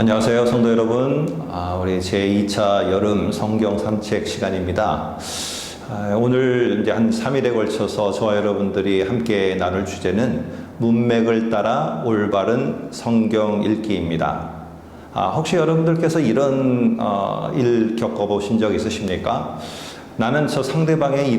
안녕하세요, 성도 여러분. 우리 제2차 여름 성경 산책 시간입니다. 오늘 이제 한 3일에 걸쳐서 저와 여러분들이 함께 나눌 주제는 문맥을 따라 올바른 성경 읽기입니다. 혹시 여러분들께서 이런 일 겪어보신 적 있으십니까? 나는 저 상대방의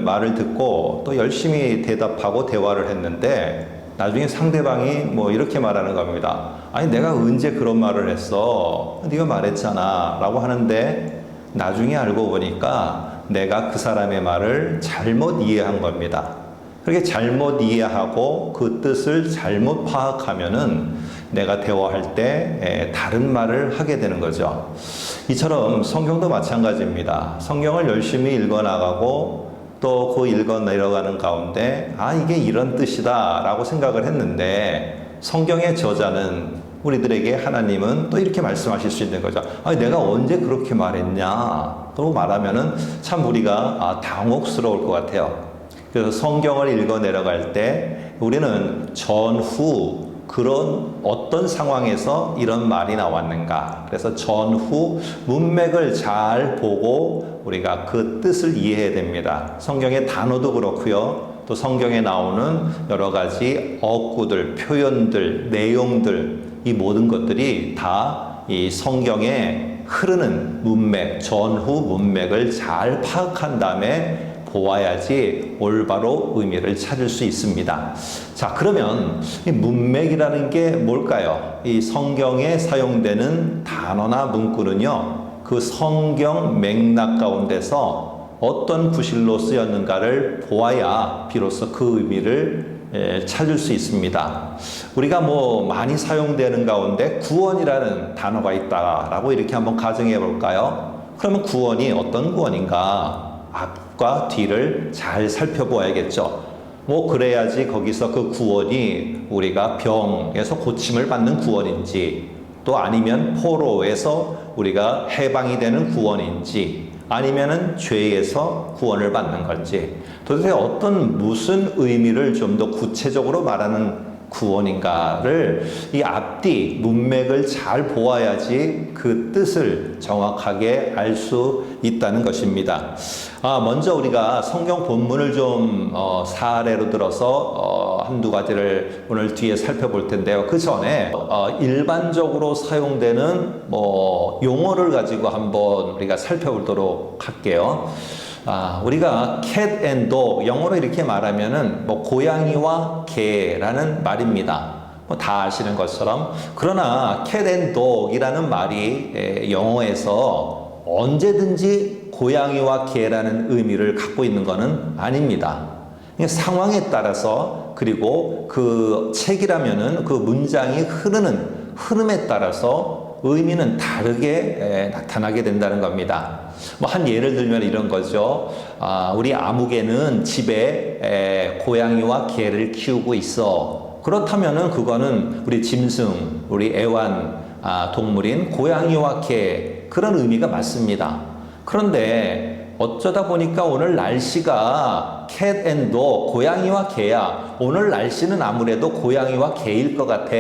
말을 듣고 또 열심히 대답하고 대화를 했는데 나중에 상대방이 뭐 이렇게 말하는 겁니다. 아니 내가 언제 그런 말을 했어? 네가 말했잖아 라고 하는데 나중에 알고 보니까 내가 그 사람의 말을 잘못 이해한 겁니다. 그렇게 잘못 이해하고 그 뜻을 잘못 파악하면은 내가 대화할 때 다른 말을 하게 되는 거죠. 이처럼 성경도 마찬가지입니다. 성경을 열심히 읽어나가고 또 그 읽어 내려가는 가운데 이게 이런 뜻이다 라고 생각을 했는데 성경의 저자는 우리들에게 하나님은 또 이렇게 말씀하실 수 있는 거죠. 내가 언제 그렇게 말했냐? 그러고 말하면은 참 우리가 당혹스러울 것 같아요. 그래서 성경을 읽어 내려갈 때 우리는 전후 그런 어떤 상황에서 이런 말이 나왔는가. 그래서 전후 문맥을 잘 보고 우리가 그 뜻을 이해해야 됩니다. 성경의 단어도 그렇고요. 또 성경에 나오는 여러 가지 어구들, 표현들, 내용들, 이 모든 것들이 다 이 성경에 흐르는 문맥, 전후 문맥을 잘 파악한 다음에 보아야지 올바로 의미를 찾을 수 있습니다. 자, 그러면 이 문맥이라는 게 뭘까요? 이 성경에 사용되는 단어나 문구는요, 그 성경 맥락 가운데서 어떤 구실로 쓰였는가를 보아야 비로소 그 의미를 찾을 수 있습니다. 우리가 많이 사용되는 가운데 구원이라는 단어가 있다라고 이렇게 한번 가정해 볼까요? 그러면 구원이 어떤 구원인가? 앞과 뒤를 잘 살펴보아야겠죠. 그래야지 거기서 그 구원이 우리가 병에서 고침을 받는 구원인지, 또 아니면 포로에서 우리가 해방이 되는 구원인지, 아니면은 죄에서 구원을 받는 건지, 도대체 무슨 의미를 좀 더 구체적으로 말하는 구원인가를 이 앞뒤 문맥을 잘 보아야지 그 뜻을 정확하게 알 수 있다는 것입니다. 먼저 우리가 성경 본문을 좀 사례로 들어서 한두 가지를 오늘 뒤에 살펴볼 텐데요. 그 전에 일반적으로 사용되는 용어를 가지고 한번 우리가 살펴보도록 할게요. 우리가 cat and dog, 영어로 이렇게 말하면은 고양이와 개라는 말입니다. 다 아시는 것처럼. 그러나 cat and dog이라는 말이 영어에서 언제든지 고양이와 개라는 의미를 갖고 있는 것은 아닙니다. 상황에 따라서, 그리고 그 책이라면은 그 문장이 흐르는 흐름에 따라서 의미는 다르게 나타나게 된다는 겁니다. 한 예를 들면 이런 거죠. 우리 아무개는 집에 고양이와 개를 키우고 있어. 그렇다면은 그거는 우리 짐승, 우리 애완 동물인 고양이와 개, 그런 의미가 맞습니다. 그런데 어쩌다 보니까 오늘 날씨가 cat and dog, 고양이와 개야. 오늘 날씨는 아무래도 고양이와 개일 것 같아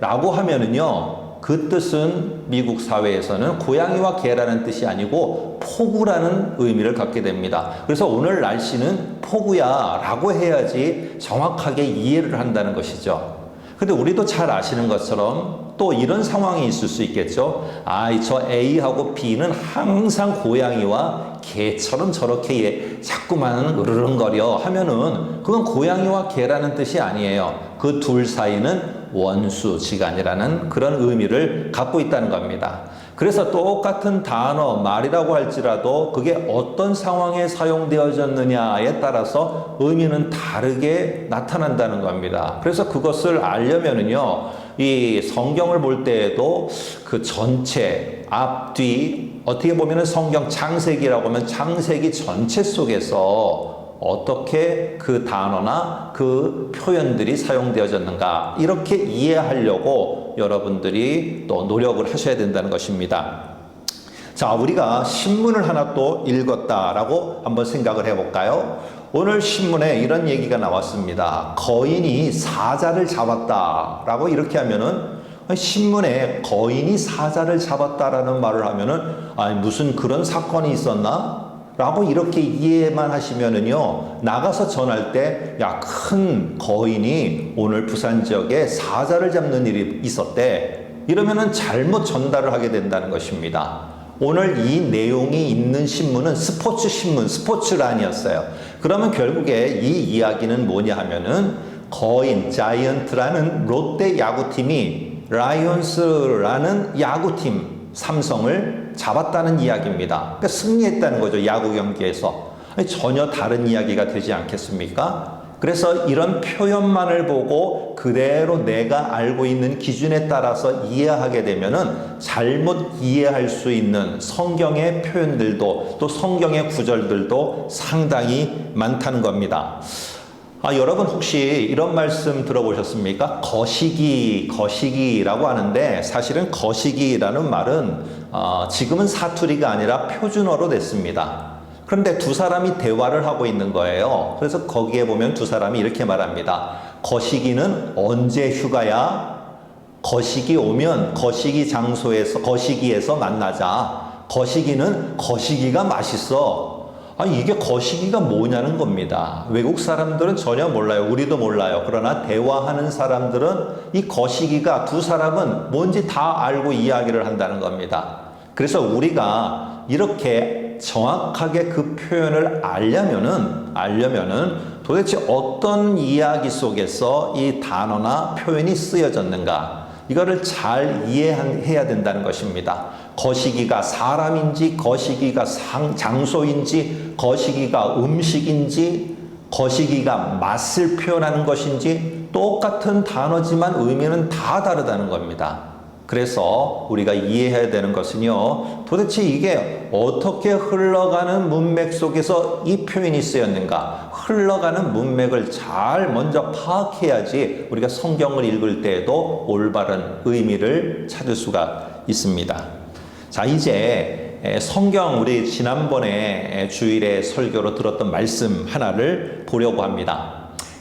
라고 하면은요, 그 뜻은 미국 사회에서는 고양이와 개라는 뜻이 아니고 폭우라는 의미를 갖게 됩니다. 그래서 오늘 날씨는 폭우야 라고 해야지 정확하게 이해를 한다는 것이죠. 근데 우리도 잘 아시는 것처럼 또 이런 상황이 있을 수 있겠죠. 저 A하고 B는 항상 고양이와 개처럼 저렇게 자꾸만 으르렁거려 하면은 그건 고양이와 개라는 뜻이 아니에요. 그 둘 사이는 원수지간이라는 그런 의미를 갖고 있다는 겁니다. 그래서 똑같은 단어, 말이라고 할지라도 그게 어떤 상황에 사용되어졌느냐에 따라서 의미는 다르게 나타난다는 겁니다. 그래서 그것을 알려면은요, 이 성경을 볼 때에도 그 전체, 앞, 뒤, 어떻게 보면은 성경 창세기라고 하면 창세기 전체 속에서 어떻게 그 단어나 그 표현들이 사용되어졌는가, 이렇게 이해하려고 여러분들이 또 노력을 하셔야 된다는 것입니다. 자, 우리가 신문을 하나 또 읽었다라고 한번 생각을 해볼까요? 오늘 신문에 이런 얘기가 나왔습니다. 거인이 사자를 잡았다라고 이렇게 하면은 신문에 거인이 사자를 잡았다라는 말을 하면은 무슨 그런 사건이 있었나? 라고 이렇게 이해만 하시면은요, 나가서 전할 때, 큰 거인이 오늘 부산 지역에 사자를 잡는 일이 있었대. 이러면은 잘못 전달을 하게 된다는 것입니다. 오늘 이 내용이 있는 신문은 스포츠 신문, 스포츠란이었어요. 그러면 결국에 이 이야기는 뭐냐 하면은 거인, 자이언트라는 롯데 야구팀이 라이온스라는 야구팀, 삼성을 잡았다는 이야기입니다. 그러니까 승리했다는 거죠. 야구 경기에서. 전혀 다른 이야기가 되지 않겠습니까? 그래서 이런 표현만을 보고 그대로 내가 알고 있는 기준에 따라서 이해하게 되면은 잘못 이해할 수 있는 성경의 표현들도 또 성경의 구절들도 상당히 많다는 겁니다. 여러분 혹시 이런 말씀 들어보셨습니까? 거시기라고 하는데, 사실은 거시기라는 말은 지금은 사투리가 아니라 표준어로 됐습니다. 그런데 두 사람이 대화를 하고 있는 거예요. 그래서 거기에 보면 두 사람이 이렇게 말합니다. 거시기는 언제 휴가야? 거시기 오면 거시기 장소에서, 거시기에서 만나자. 거시기는 거시기가 맛있어. 이게 거시기가 뭐냐는 겁니다. 외국 사람들은 전혀 몰라요. 우리도 몰라요. 그러나 대화하는 사람들은 이 거시기가, 두 사람은 뭔지 다 알고 이야기를 한다는 겁니다. 그래서 우리가 이렇게 정확하게 그 표현을 알려면은 도대체 어떤 이야기 속에서 이 단어나 표현이 쓰여졌는가, 이거를 잘 이해해야 된다는 것입니다. 거시기가 사람인지, 거시기가 장소인지, 거시기가 음식인지, 거시기가 맛을 표현하는 것인지 똑같은 단어지만 의미는 다 다르다는 겁니다. 그래서 우리가 이해해야 되는 것은요, 도대체 이게 어떻게 흘러가는 문맥 속에서 이 표현이 쓰였는가, 흘러가는 문맥을 잘 먼저 파악해야지 우리가 성경을 읽을 때에도 올바른 의미를 찾을 수가 있습니다. 자, 이제 성경, 우리 지난번에 주일에 설교로 들었던 말씀 하나를 보려고 합니다.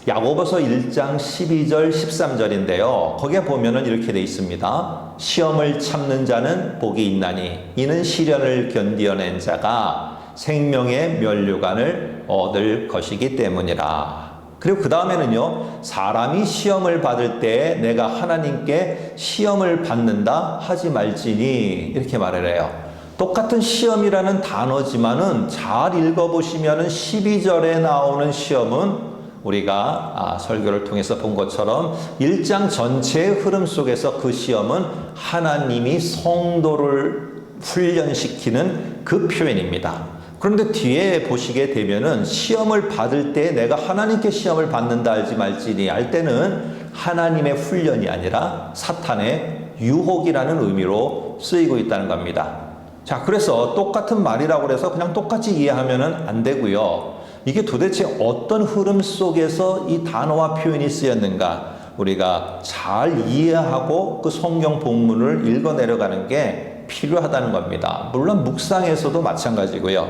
야고보서 1장 12절 13절인데요. 거기에 보면은 이렇게 돼 있습니다. 시험을 참는 자는 복이 있나니 이는 시련을 견디어낸 자가 생명의 면류관을 얻을 것이기 때문이라. 그리고 그 다음에는요, 사람이 시험을 받을 때 내가 하나님께 시험을 받는다 하지 말지니, 이렇게 말을 해요. 똑같은 시험이라는 단어지만은 잘 읽어보시면은 12절에 나오는 시험은 우리가 설교를 통해서 본 것처럼 1장 전체의 흐름 속에서 그 시험은 하나님이 성도를 훈련시키는 그 표현입니다. 그런데 뒤에 보시게 되면은 시험을 받을 때 내가 하나님께 시험을 받는다 할지 말지니 할 때는 하나님의 훈련이 아니라 사탄의 유혹이라는 의미로 쓰이고 있다는 겁니다. 자, 그래서 똑같은 말이라고 해서 그냥 똑같이 이해하면은 안 되고요. 이게 도대체 어떤 흐름 속에서 이 단어와 표현이 쓰였는가, 우리가 잘 이해하고 그 성경 본문을 읽어 내려가는 게 필요하다는 겁니다. 물론 묵상에서도 마찬가지고요.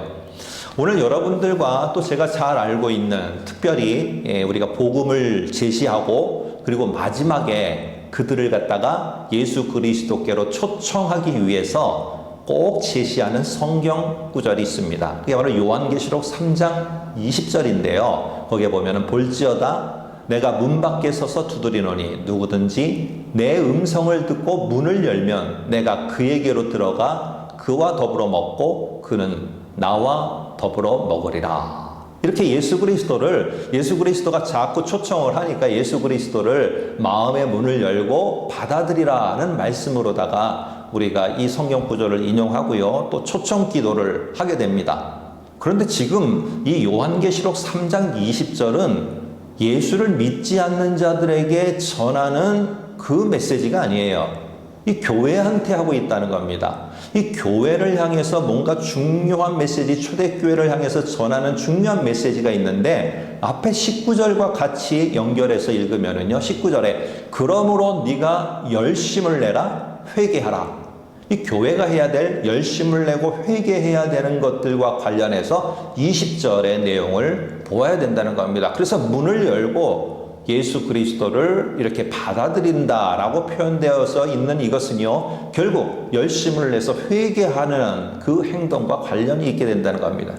오늘 여러분들과 또 제가 잘 알고 있는, 특별히 우리가 복음을 제시하고 그리고 마지막에 그들을 갖다가 예수 그리스도께로 초청하기 위해서 꼭 제시하는 성경 구절이 있습니다. 그게 바로 요한계시록 3장 20절인데요. 거기에 보면은 볼지어다 내가 문 밖에 서서 두드리노니 누구든지 내 음성을 듣고 문을 열면 내가 그에게로 들어가 그와 더불어 먹고 그는 나와 더불어 먹으리라. 이렇게 예수 그리스도가 자꾸 초청을 하니까 예수 그리스도를 마음의 문을 열고 받아들이라는 말씀으로다가 우리가 이 성경 구절을 인용하고요, 또 초청 기도를 하게 됩니다. 그런데 지금 이 요한계시록 3장 20절은 예수를 믿지 않는 자들에게 전하는 그 메시지가 아니에요. 이 교회한테 하고 있다는 겁니다. 이 교회를 향해서 뭔가 중요한 메시지, 초대교회를 향해서 전하는 중요한 메시지가 있는데, 앞에 19절과 같이 연결해서 읽으면은요, 19절에 그러므로 네가 열심을 내라, 회개하라. 이 교회가 해야 될, 열심을 내고 회개해야 되는 것들과 관련해서 20절의 내용을 보아야 된다는 겁니다. 그래서 문을 열고 예수 그리스도를 이렇게 받아들인다라고 표현되어서 있는 이것은요, 결국 열심을 내서 회개하는 그 행동과 관련이 있게 된다는 겁니다.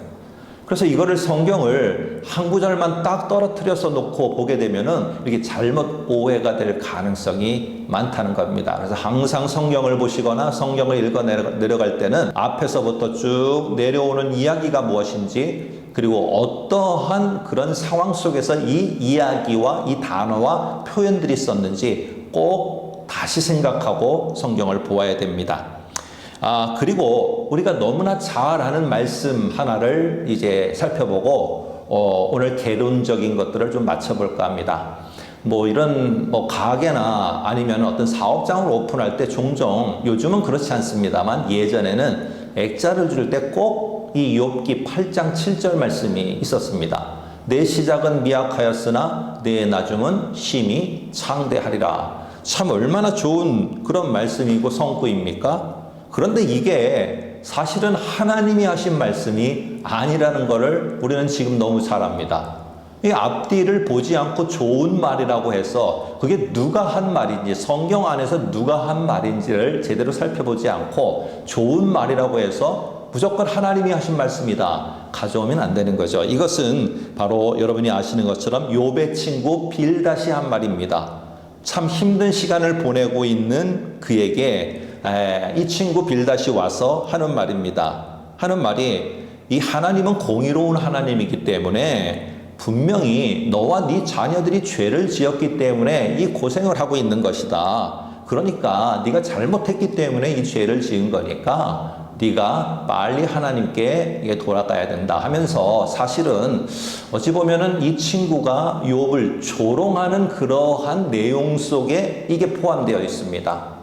그래서 이거를 성경을 한 구절만 딱 떨어뜨려서 놓고 보게 되면은 이렇게 잘못 오해가 될 가능성이 많다는 겁니다. 그래서 항상 성경을 보시거나 성경을 읽어 내려갈 때는 앞에서부터 쭉 내려오는 이야기가 무엇인지, 그리고 어떠한 그런 상황 속에서 이 이야기와 이 단어와 표현들이 있었는지 꼭 다시 생각하고 성경을 보아야 됩니다. 그리고 우리가 너무나 잘 아는 말씀 하나를 이제 살펴보고, 오늘 개론적인 것들을 좀 맞춰볼까 합니다. 이런 가게나 아니면 어떤 사업장을 오픈할 때 종종, 요즘은 그렇지 않습니다만 예전에는 액자를 줄 때 꼭 이 욥기 8장 7절 말씀이 있었습니다. 내 시작은 미약하였으나 내 나중은 심히 창대하리라. 참 얼마나 좋은 그런 말씀이고 성구입니까? 그런데 이게 사실은 하나님이 하신 말씀이 아니라는 것을 우리는 지금 너무 잘 압니다. 이 앞뒤를 보지 않고 좋은 말이라고 해서 그게 누가 한 말인지, 성경 안에서 누가 한 말인지를 제대로 살펴보지 않고 좋은 말이라고 해서 무조건 하나님이 하신 말씀이다 가져오면 안 되는 거죠. 이것은 바로 여러분이 아시는 것처럼 욥의 친구 빌닷이 한 말입니다. 참 힘든 시간을 보내고 있는 그에게 이 친구 빌닷이 와서 하는 말입니다. 하는 말이, 이 하나님은 공의로운 하나님이기 때문에 분명히 너와 네 자녀들이 죄를 지었기 때문에 이 고생을 하고 있는 것이다. 그러니까 네가 잘못했기 때문에 이 죄를 지은 거니까 네가 빨리 하나님께 돌아가야 된다 하면서, 사실은 어찌 보면은 이 친구가 욥을 조롱하는 그러한 내용 속에 이게 포함되어 있습니다.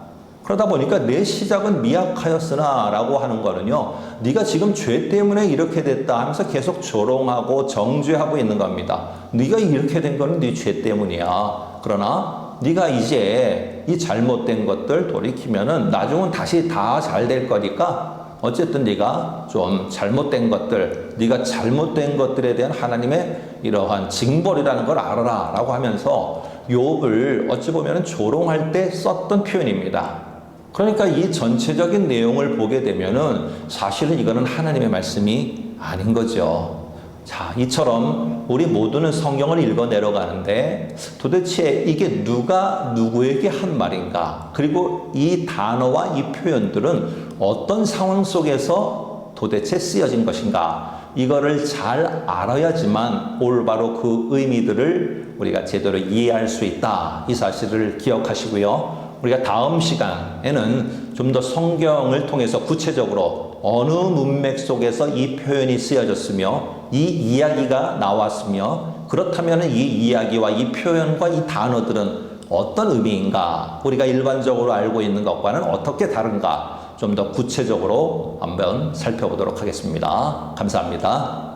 그러다 보니까 내 시작은 미약하였으나 라고 하는 거는요, 네가 지금 죄 때문에 이렇게 됐다 하면서 계속 조롱하고 정죄하고 있는 겁니다. 네가 이렇게 된 거는 네 죄 때문이야. 그러나 네가 이제 이 잘못된 것들 돌이키면은 나중은 다시 다 잘 될 거니까 어쨌든 네가 좀 잘못된 것들, 네가 잘못된 것들에 대한 하나님의 이러한 징벌이라는 걸 알아라 라고 하면서 욥을 어찌 보면 조롱할 때 썼던 표현입니다. 그러니까 이 전체적인 내용을 보게 되면은 사실은 이거는 하나님의 말씀이 아닌 거죠. 자, 이처럼 우리 모두는 성경을 읽어 내려가는데 도대체 이게 누가 누구에게 한 말인가? 그리고 이 단어와 이 표현들은 어떤 상황 속에서 도대체 쓰여진 것인가? 이거를 잘 알아야지만 올바로 그 의미들을 우리가 제대로 이해할 수 있다. 이 사실을 기억하시고요. 우리가 다음 시간에는 좀 더 성경을 통해서 구체적으로 어느 문맥 속에서 이 표현이 쓰여졌으며 이 이야기가 나왔으며, 그렇다면 이 이야기와 이 표현과 이 단어들은 어떤 의미인가, 우리가 일반적으로 알고 있는 것과는 어떻게 다른가, 좀 더 구체적으로 한번 살펴보도록 하겠습니다. 감사합니다.